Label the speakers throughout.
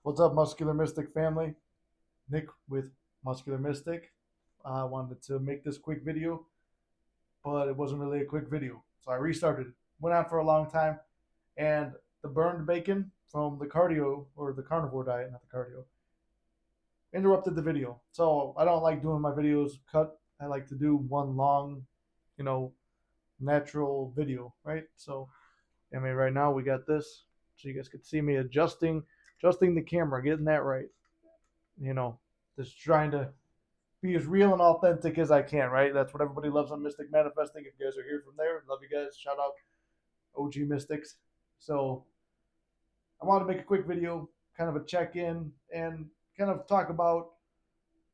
Speaker 1: What's up, Muscular Mystic family? Nick with Muscular Mystic. I wanted to make this quick video, but it wasn't really a quick video. So I restarted. Went on for a long time, and the burned bacon from the cardio or the carnivore diet, not the cardio, interrupted the video. So I don't like doing my videos cut. I like to do one long, you know, natural video, right? So I mean, right now we got this, so you guys could see me adjusting the camera, getting that right. You know, just trying to be as real and authentic as I can, right? That's what everybody loves on Mystic Manifesting. If you guys are here from there, love you guys. Shout out OG Mystics. So I wanted to make a quick video, kind of a check in, and kind of talk about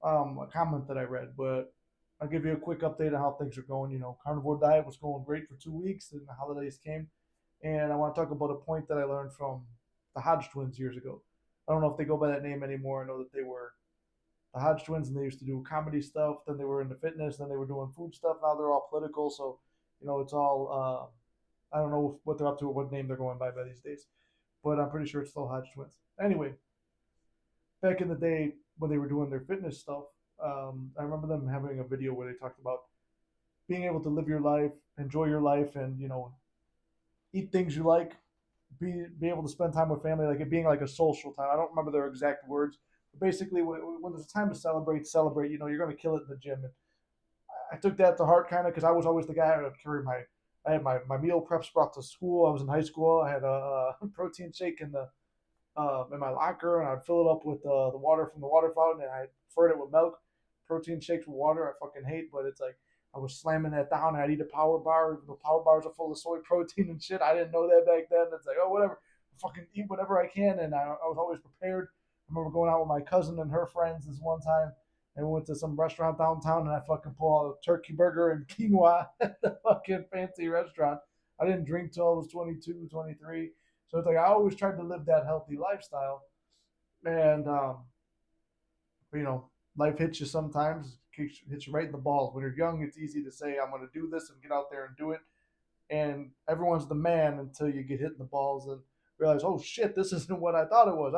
Speaker 1: a comment that I read. But I'll give you a quick update on how things are going. You know, carnivore diet was going great for 2 weeks, and the holidays came. And I want to talk about a point that I learned from the Hodge twins years ago. I don't know if they go by that name anymore. I know that they were the Hodge twins, and they used to do comedy stuff. Then they were into fitness. Then they were doing food stuff. Now they're all political. So, it's all. I don't know what they're up to or what name they're going by these days, but I'm pretty sure it's still Hodge twins. Anyway, back in the day when they were doing their fitness stuff, I remember them having a video where they talked about being able to live your life, enjoy your life, and eat things you like, be able to spend time with family, like it being like a social time. I don't remember their exact words, but basically, when there's a time to celebrate, celebrate. You're going to kill it in the gym. And I took that to heart, kind of, because I was always the guy who would carry my. I had my meal preps brought to school. I was in high school. I had a protein shake in my locker, and I'd fill it up with the water from the water fountain, and I preferred it with milk. Protein shakes with water, I fucking hate, but it's like I was slamming that down. I'd eat a power bar. The power bars are full of soy protein and shit. I didn't know that back then. It's like, oh, whatever. Fucking eat whatever I can, and I was always prepared. I remember going out with my cousin and her friends this one time, and we went to some restaurant downtown, and I fucking pulled out a turkey burger and quinoa at the fucking fancy restaurant. I didn't drink till I was 22, 23. So it's like I always tried to live that healthy lifestyle, and life hits you sometimes, hits you right in the balls. When you're young, it's easy to say I'm going to do this and get out there and do it, and everyone's the man until you get hit in the balls and realize, oh shit, this isn't what I thought it was.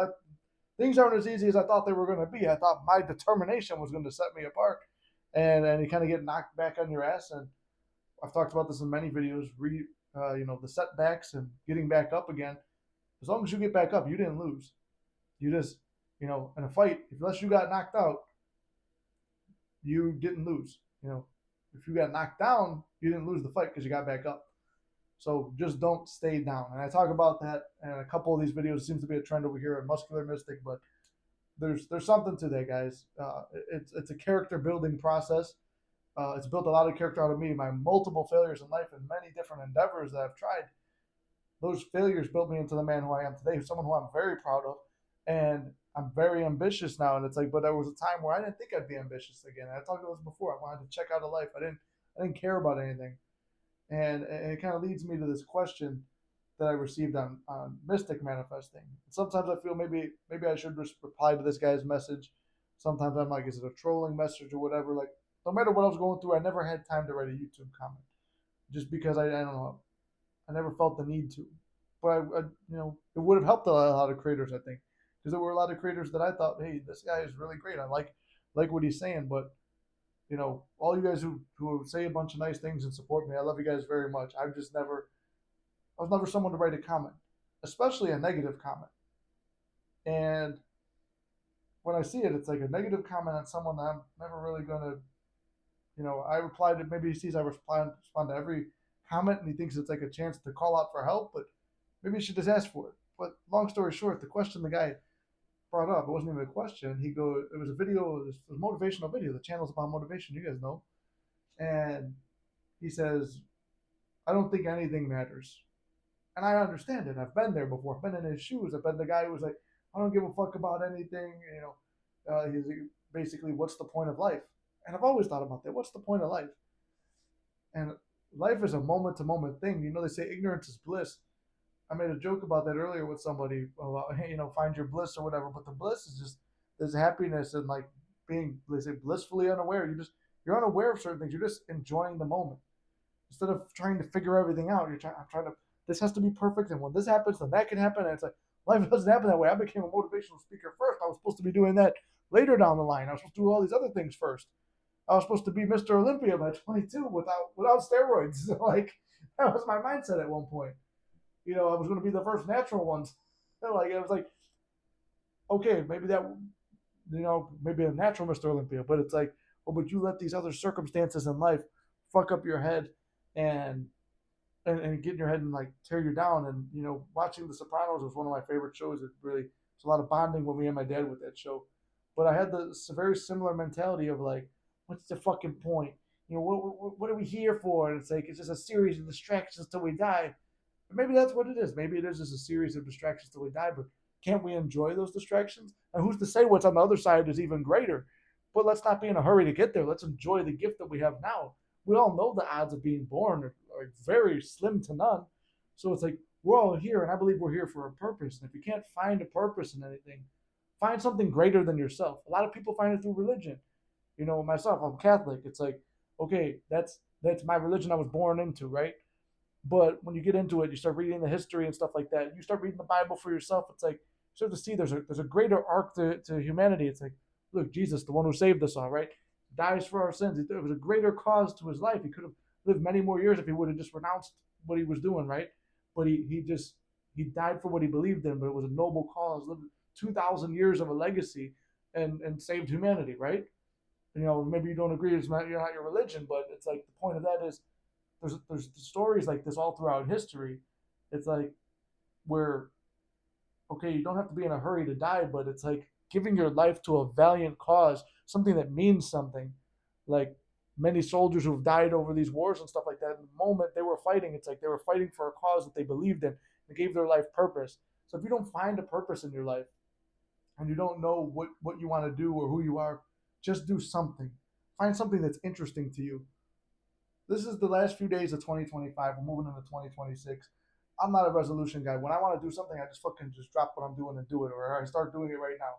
Speaker 1: Things aren't as easy as I thought they were going to be. I thought my determination was going to set me apart, and you kind of get knocked back on your ass. And I've talked about this in many videos. The setbacks and getting back up again. As long as you get back up, you didn't lose. You just, in a fight, unless you got knocked out, you didn't lose. If you got knocked down, you didn't lose the fight because you got back up. So just don't stay down. And I talk about that in a couple of these videos. It seems to be a trend over here in Muscular Mystic, but there's something to that, guys. It's a character building process. It's built a lot of character out of me. My multiple failures in life and many different endeavors that I've tried, those failures built me into the man who I am today, someone who I'm very proud of. And I'm very ambitious now. And it's like, but there was a time where I didn't think I'd be ambitious again. I talked about this before. I wanted to check out a life. I didn't care about anything. And it kind of leads me to this question that I received on Mystic Manifesting. Sometimes I feel maybe I should just reply to this guy's message. Sometimes I'm like, is it a trolling message or whatever? Like, no matter what I was going through, I never had time to write a YouTube comment, just because I don't know, I never felt the need to. But it would have helped a lot of creators, I think, because there were a lot of creators that I thought, hey, this guy is really great. I like what he's saying. But all you guys who say a bunch of nice things and support me, I love you guys very much. I was never someone to write a comment, especially a negative comment. And when I see it, it's like a negative comment on someone that I'm never really gonna, I replied to, maybe he sees I respond to every comment and he thinks it's like a chance to call out for help, but maybe you should just ask for it. But long story short, the question the guy brought up, it wasn't even a question. It was a video, it was a motivational video. The channel's about motivation, you guys know. And he says, I don't think anything matters. And I understand it. I've been there before. I've been in his shoes. I've been the guy who was like, I don't give a fuck about anything. He's basically, what's the point of life? And I've always thought about that. What's the point of life? And life is a moment to moment thing. They say ignorance is bliss. I made a joke about that earlier with somebody about, hey, find your bliss or whatever. But the bliss is just there's happiness and like being, they say, blissfully unaware. You're unaware of certain things. You're just enjoying the moment instead of trying to figure everything out. I'm trying to. This has to be perfect, and when this happens, then that can happen. And it's like, Life doesn't happen that way. I became a motivational speaker first. I was supposed to be doing that later down the line. I was supposed to do all these other things first. I was supposed to be Mr. Olympia by 22 without steroids. Like that was my mindset at one point. I was going to be the first natural ones. Like it was like, okay, maybe that, maybe a natural Mr. Olympia, but it's like, oh, but you let these other circumstances in life fuck up your head and and get in your head and like tear you down. And watching The Sopranos was one of my favorite shows. It really, it's a lot of bonding with me and my dad with that show. But I had the very similar mentality of like, what's the fucking point? What are we here for? And it's like it's just a series of distractions till we die. Maybe that's what it is. Maybe it is just a series of distractions till we die. But can't we enjoy those distractions? And who's to say what's on the other side is even greater? But let's not be in a hurry to get there. Let's enjoy the gift that we have now. We all know the odds of being born are very slim to none. So it's like we're all here, and I believe we're here for a purpose. And if you can't find a purpose in anything, find something greater than yourself. A lot of people find it through religion. Myself, I'm Catholic. It's like, okay, that's my religion I was born into, right? But when you get into it, you start reading the history and stuff like that. You start reading the Bible for yourself. It's like you start to see there's a greater arc to humanity. It's like, look, Jesus, the one who saved us all, right, dies for our sins. It was a greater cause to his life. He could have lived many more years if he would have just renounced what he was doing, right? But he died for what he believed in. But it was a noble cause. Lived 2,000 years of a legacy and saved humanity, right? Maybe you don't agree. It's not your religion, but it's like the point of that is there's stories like this all throughout history. It's like where okay, you don't have to be in a hurry to die, but it's like giving your life to a valiant cause, something that means something. Like many soldiers who've died over these wars and stuff like that, in the moment they were fighting, it's like they were fighting for a cause that they believed in and gave their life purpose. So if you don't find a purpose in your life and you don't know what you want to do or who you are, just do something. Find something that's interesting to you. This is the last few days of 2025. We're moving into 2026. I'm not a resolution guy. When I want to do something, I just fucking just drop what I'm doing and do it, or I start doing it right now.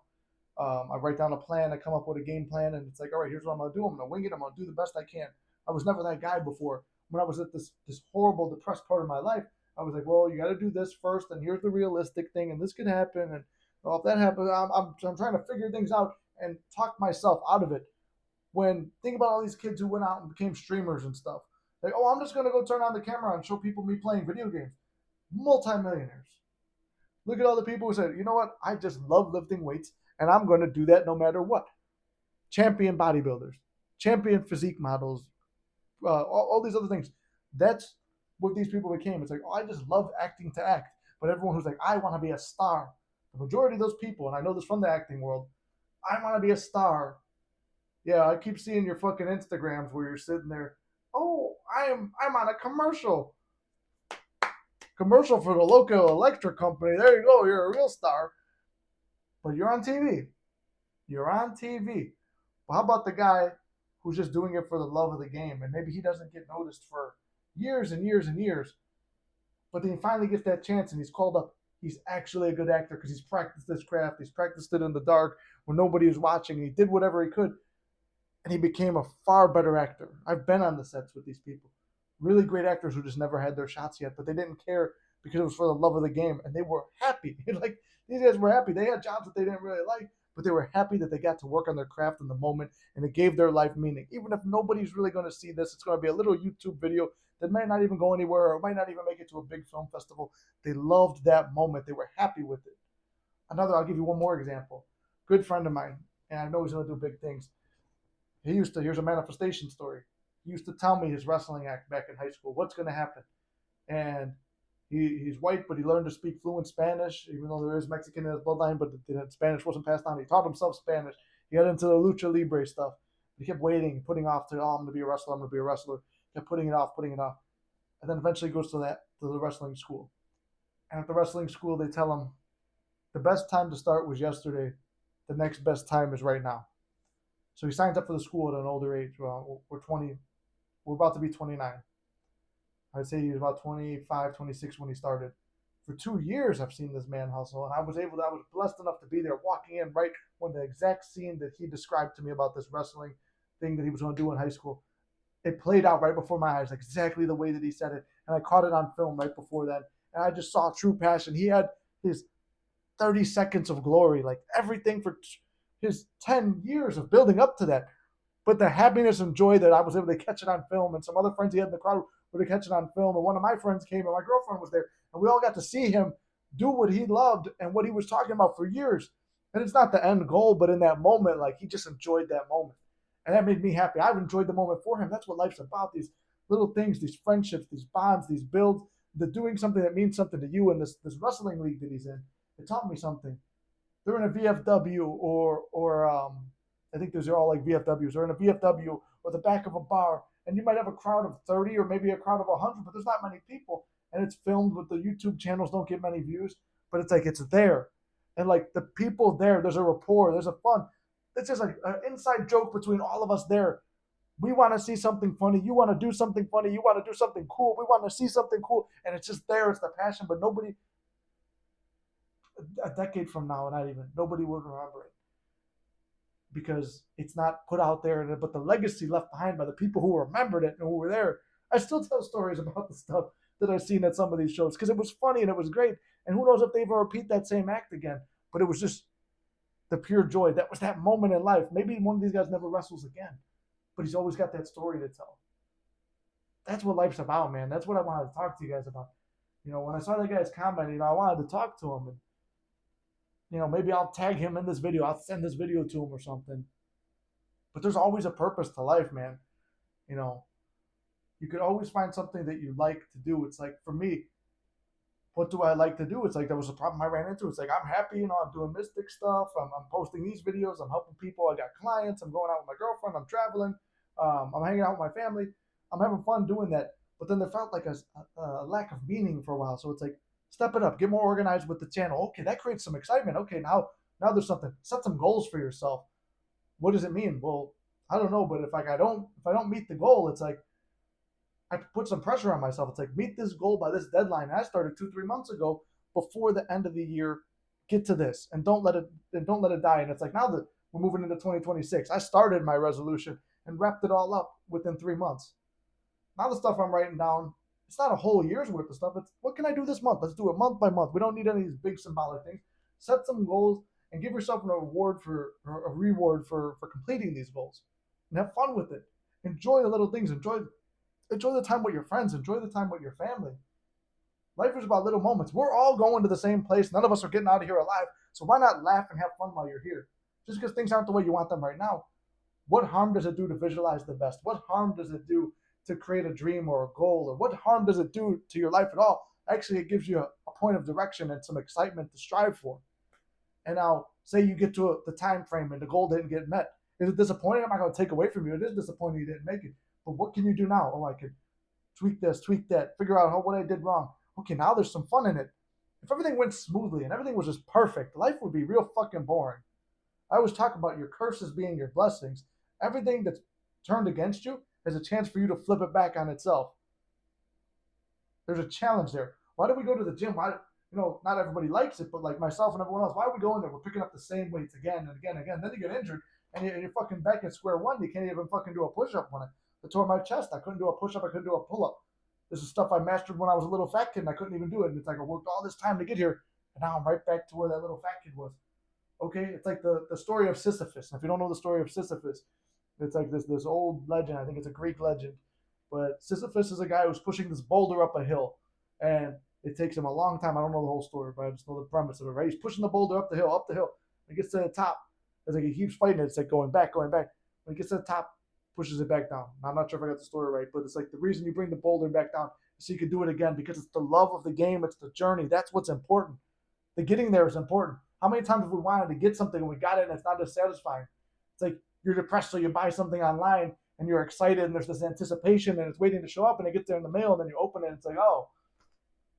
Speaker 1: I write down a plan. I come up with a game plan, and it's like, all right, here's what I'm gonna do. I'm gonna wing it. I'm gonna do the best I can. I was never that guy before. When I was at this horrible, depressed part of my life, I was like, well, you got to do this first, and here's the realistic thing, and this could happen, and well, if that happens, I'm trying to figure things out and talk myself out of it. When think about all these kids who went out and became streamers and stuff, like, oh, I'm just gonna go turn on the camera and show people me playing video games. Multimillionaires. Look at all the people who said, you know what, I just love lifting weights and I'm going to do that no matter what. Champion bodybuilders, champion physique models, all these other things. That's what these people became. It's like, oh, I just love acting to act. But everyone who's like, I want to be a star. The majority of those people, and I know this from the acting world, I want to be a star. Yeah, I keep seeing your fucking Instagrams where you're sitting there. Oh, I'm on a commercial for the local electric company. There you go. You're a real star. But you're on TV. You're on TV. Well, how about the guy who's just doing it for the love of the game? And maybe he doesn't get noticed for years and years and years. But then he finally gets that chance and he's called up. He's actually a good actor because he's practiced this craft. He's practiced it in the dark when nobody was watching. He did whatever he could. And he became a far better actor. I've been on the sets with these people. Really great actors who just never had their shots yet, but they didn't care because it was for the love of the game and they were happy. Like these guys were happy. They had jobs that they didn't really like, but they were happy that they got to work on their craft in the moment and it gave their life meaning. Even if nobody's really going to see this, it's going to be a little YouTube video that might not even go anywhere or might not even make it to a big film festival. They loved that moment. They were happy with it. I'll give you one more example. Good friend of mine, and I know he's going to do big things. Here's a manifestation story. He used to tell me his wrestling act back in high school. What's going to happen? And he's white, but he learned to speak fluent Spanish, even though there is Mexican in his bloodline, but the Spanish wasn't passed on. He taught himself Spanish. He got into the lucha libre stuff. He kept waiting, putting off to, oh, I'm going to be a wrestler. I'm going to be a wrestler. Kept putting it off, and then eventually goes to the wrestling school. And at the wrestling school, they tell him the best time to start was yesterday. The next best time is right now. So he signs up for the school at an older age. Well, we're 20. We're about to be 29. I'd say he was about 25, 26 when he started. For 2 years, I've seen this man hustle, and I was blessed enough to be there, walking in right when the exact scene that he described to me about this wrestling thing that he was going to do in high school, it played out right before my eyes, like exactly the way that he said it, and I caught it on film right before that, and I just saw true passion. He had his 30 seconds of glory, like everything for his 10 years of building up to that. But the happiness and joy that I was able to catch it on film, and some other friends he had in the crowd were to catch it on film, and one of my friends came, and my girlfriend was there, and we all got to see him do what he loved and what he was talking about for years. And it's not the end goal, but in that moment, like he just enjoyed that moment, and that made me happy. I've enjoyed the moment for him. That's what life's about: these little things, these friendships, these bonds, these builds, the doing something that means something to you. In this wrestling league that he's in, it taught me something. They're in a VFW or I think those are all like VFWs or in a VFW or the back of a bar, and you might have a crowd of 30 or maybe a crowd of 100, but there's not many people, and it's filmed with the YouTube channels don't get many views, but it's like it's there, and like the people there, there's a rapport, there's a fun. It's just like an inside joke between all of us there. We want to see something funny. You want to do something funny. You want to do something cool. We want to see something cool, and it's just there. It's the passion, but nobody a decade from now, not even nobody would remember it because it's not put out there. But the legacy left behind by the people who remembered it and who were there. I still tell stories about the stuff that I've seen at some of these shows because it was funny and it was great. And who knows if they ever repeat that same act again? But it was just the pure joy. That was that moment in life. Maybe one of these guys never wrestles again, but he's always got that story to tell. That's what life's about, man. That's what I wanted to talk to you guys about. When I saw that guy's comment, I wanted to talk to him, and maybe I'll tag him in this video. I'll send this video to him or something. But there's always a purpose to life, man. You know, you could always find something that you like to do. It's like for me, what do I like to do? It's like that was a problem I ran into. It's like I'm happy, I'm doing mystic stuff. I'm posting these videos. I'm helping people. I got clients. I'm going out with my girlfriend. I'm traveling. I'm hanging out with my family. I'm having fun doing that. But then there felt like a lack of meaning for a while. So it's like step it up, get more organized with the channel. Okay, that creates some excitement. Okay, now there's something. Set some goals for yourself. What does it mean? Well, I don't know, but if I don't meet the goal, it's like I put some pressure on myself. It's like meet this goal by this deadline. I started 2-3 months ago before the end of the year. Get to this and don't let it die. And it's like now that we're moving into 2026, I started my resolution and wrapped it all up within 3 months. Now the stuff I'm writing down, it's not a whole year's worth of stuff. It's what can I do this month? Let's do it month by month. We don't need any of these big symbolic things. Set some goals and give yourself a reward for completing these goals. And have fun with it. Enjoy the little things. Enjoy the time with your friends. Enjoy the time with your family. Life is about little moments. We're all going to the same place. None of us are getting out of here alive. So why not laugh and have fun while you're here? Just because things aren't the way you want them right now, what harm does it do to visualize the best? What harm does it do to create a dream or a goal? Or what harm does it do to your life at all? Actually, it gives you a point of direction and some excitement to strive for. And now, say you get to the time frame and the goal didn't get met. Is it disappointing? I'm not going to take away from you. It is disappointing you didn't make it. But what can you do now? Oh, I could tweak this, tweak that, figure out what I did wrong. Okay, now there's some fun in it. If everything went smoothly and everything was just perfect, life would be real fucking boring. I always talk about your curses being your blessings. Everything that's turned against you is a chance for you to flip it back on itself. There's a challenge there. Why do we go to the gym? Why, not everybody likes it, but like myself and everyone else, why are we going there? We're picking up the same weights again and again and again. Then you get injured and you're fucking back at square one. You can't even fucking do a push-up on it. I tore my chest. I couldn't do a push-up. I couldn't do a pull-up. This is stuff I mastered when I was a little fat kid and I couldn't even do it. And it's like I worked all this time to get here, and now I'm right back to where that little fat kid was. Okay, it's like the story of Sisyphus. If you don't know the story of Sisyphus, it's like this old legend. I think it's a Greek legend. But Sisyphus is a guy who's pushing this boulder up a hill, and it takes him a long time. I don't know the whole story, but I just know the premise of it. Right? He's pushing the boulder up the hill, up the hill. When he gets to the top, it's like he keeps fighting it. It's like going back, going back. When he gets to the top, pushes it back down. I'm not sure if I got the story right, but it's like the reason you bring the boulder back down is so you can do it again because it's the love of the game. It's the journey. That's what's important. The getting there is important. How many times have we wanted to get something and we got it and it's not as satisfying? It's like you're depressed, so you buy something online and you're excited and there's this anticipation and it's waiting to show up and it gets there in the mail and then you open it and it's like, oh,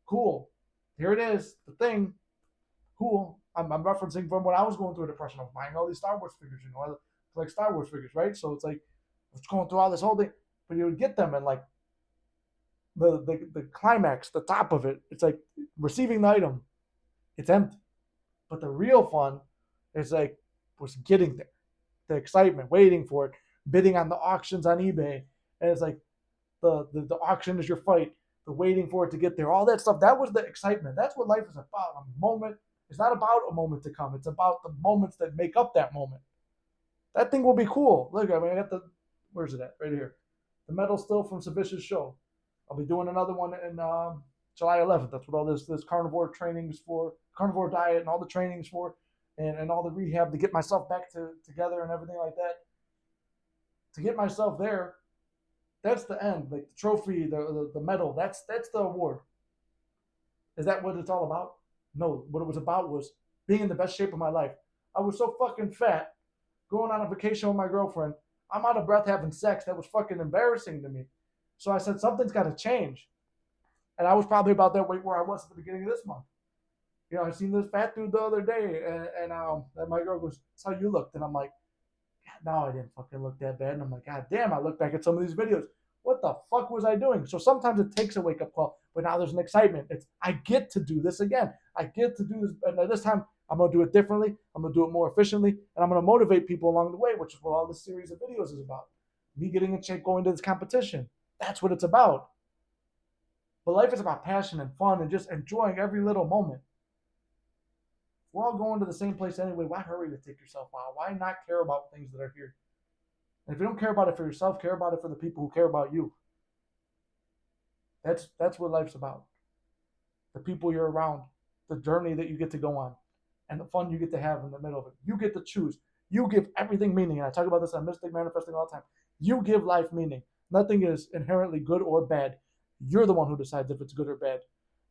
Speaker 1: cool. Here it is, the thing. Cool. I'm referencing from when I was going through a depression. I was buying all these Star Wars figures, I like Star Wars figures, right? So it's like I was going through all this whole thing, but you would get them and like the climax, the top of it, it's like receiving the item, it's empty. But the real fun is like was getting there, the excitement, waiting for it, bidding on the auctions on eBay, and it's like the auction is your fight, the waiting for it to get there, all that stuff. That was the excitement. That's what life is about. A moment It's not about a moment to come. It's about the moments that make up that moment. That thing will be cool. Look, I mean, I got the, where's it at? Right here. The medal still from Savicious show. I'll be doing another one in July 11th. That's what all this carnivore trainings for, carnivore diet and all the trainings for, and all the rehab to get myself back together and everything like that. To get myself there, that's the end. Like the trophy, the medal. That's the award. Is that what it's all about? No. What it was about was being in the best shape of my life. I was so fucking fat going on a vacation with my girlfriend. I'm out of breath having sex. That was fucking embarrassing to me. So I said, something's got to change. And I was probably about that weight where I was at the beginning of this month. You know, I seen this fat dude the other day, and my girl goes, "That's how you looked." And I'm like, no, I didn't fucking look that bad. And I'm like, God damn, I look back at some of these videos. What the fuck was I doing? So sometimes it takes a wake up call, but now there's an excitement. It's, I get to do this again. I get to do this. And this time I'm going to do it differently. I'm going to do it more efficiently. And I'm going to motivate people along the way, which is what all this series of videos is about. Me getting in shape, going to this competition. That's what it's about. But life is about passion and fun and just enjoying every little moment. We're all going to the same place anyway. Why hurry to take yourself out? Why not care about things that are here? And if you don't care about it for yourself, care about it for the people who care about you. That's what life's about. The people you're around, the journey that you get to go on, and the fun you get to have in the middle of it. You get to choose. You give everything meaning. And I talk about this on Mystic Manifesting all the time. You give life meaning. Nothing is inherently good or bad. You're the one who decides if it's good or bad.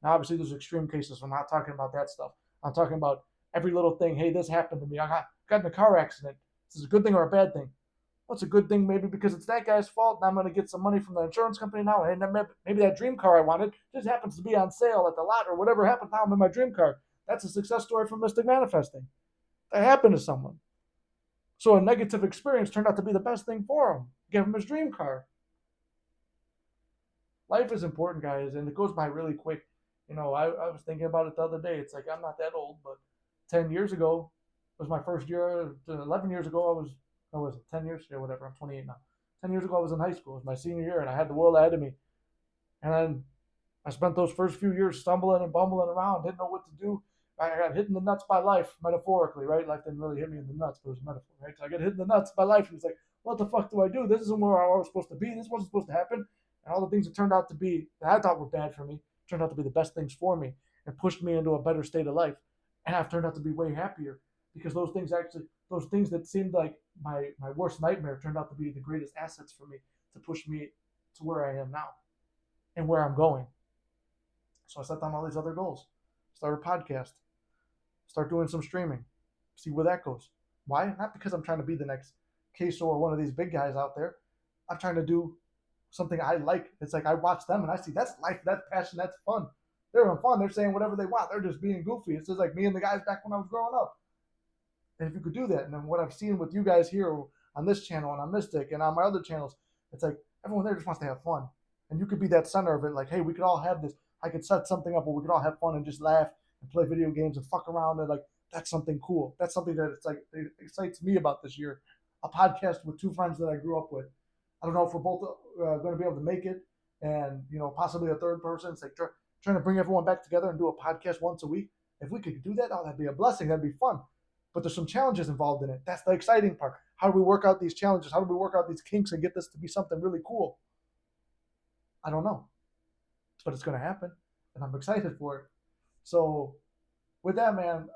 Speaker 1: Now, obviously, there's extreme cases. I'm not talking about that stuff. I'm talking about every little thing. Hey, this happened to me. I got in a car accident. This is a good thing or a bad thing? Well, it's a good thing maybe because it's that guy's fault, and I'm going to get some money from the insurance company now. And maybe that dream car I wanted just happens to be on sale at the lot or whatever happened. Now I'm in my dream car. That's a success story from Mystic Manifesting. That happened to someone. So a negative experience turned out to be the best thing for him. Give him his dream car. Life is important, guys, and it goes by really quick. You know, I was thinking about it the other day. It's like I'm not that old, but 10 years ago was my first year. 11 years ago, I was 10 years? Yeah, whatever. I'm 28 now. 10 years ago, I was in high school. It was my senior year, and I had the world ahead of me. And then I spent those first few years stumbling and bumbling around, didn't know what to do. I got hit in the nuts by life, metaphorically, right? Life didn't really hit me in the nuts, but it was a metaphor, right? So I got hit in the nuts by life, and it's like, what the fuck do I do? This isn't where I was supposed to be. This wasn't supposed to happen. And all the things that turned out to be, that I thought were bad for me, turned out to be the best things for me and pushed me into a better state of life. And I've turned out to be way happier because those things that seemed like my worst nightmare turned out to be the greatest assets for me to push me to where I am now and where I'm going. So I set down all these other goals. Start a podcast. Start doing some streaming. See where that goes. Why? Not because I'm trying to be the next Queso or one of these big guys out there. I'm trying to do something I like. It's like I watch them and I see that's life, that's passion, that's fun. They're having fun. They're saying whatever they want. They're just being goofy. It's just like me and the guys back when I was growing up. And if you could do that, and then what I've seen with you guys here on this channel and on Mystic and on my other channels, it's like everyone there just wants to have fun. And you could be that center of it. Like, hey, we could all have this. I could set something up where we could all have fun and just laugh and play video games and fuck around. And like, that's something cool. That's something that it's like, it excites me about this year. A podcast with two friends that I grew up with. I don't know if we're both going to be able to make it, and possibly a third person. It's like trying to bring everyone back together and do a podcast once a week. If we could do that, oh, that'd be a blessing. That'd be fun. But there's some challenges involved in it. That's the exciting part. How do we work out these challenges? How do we work out these kinks and get this to be something really cool? I don't know, but it's going to happen, and I'm excited for it. So with that, man,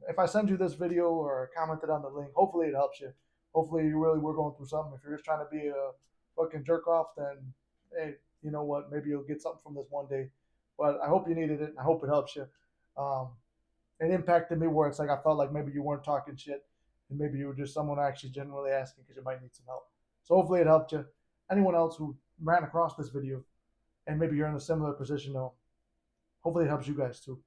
Speaker 1: if I send you this video or commented on the link, hopefully it helps you. Hopefully you really were going through something. If you're just trying to be a fucking jerk off, then hey, you know what? Maybe you'll get something from this one day. But I hope you needed it, and I hope it helps you. It impacted me where it's like I felt like maybe you weren't talking shit, and maybe you were just someone actually genuinely asking because you might need some help. So hopefully it helped you. Anyone else who ran across this video, and maybe you're in a similar position, though, hopefully it helps you guys too.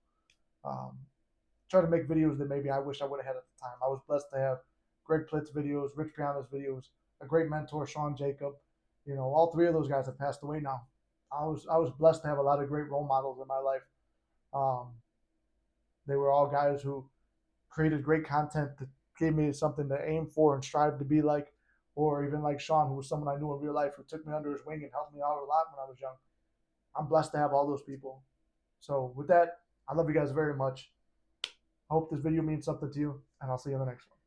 Speaker 1: Try to make videos that maybe I wish I would have had at the time. I was blessed to have Greg Plitt's videos, Rich Piana's videos, a great mentor, Sean Jacob. All three of those guys have passed away now. I was blessed to have a lot of great role models in my life. They were all guys who created great content that gave me something to aim for and strive to be like, or even like Sean, who was someone I knew in real life who took me under his wing and helped me out a lot when I was young. I'm blessed to have all those people. So with that, I love you guys very much. hope this video means something to you, and I'll see you in the next one.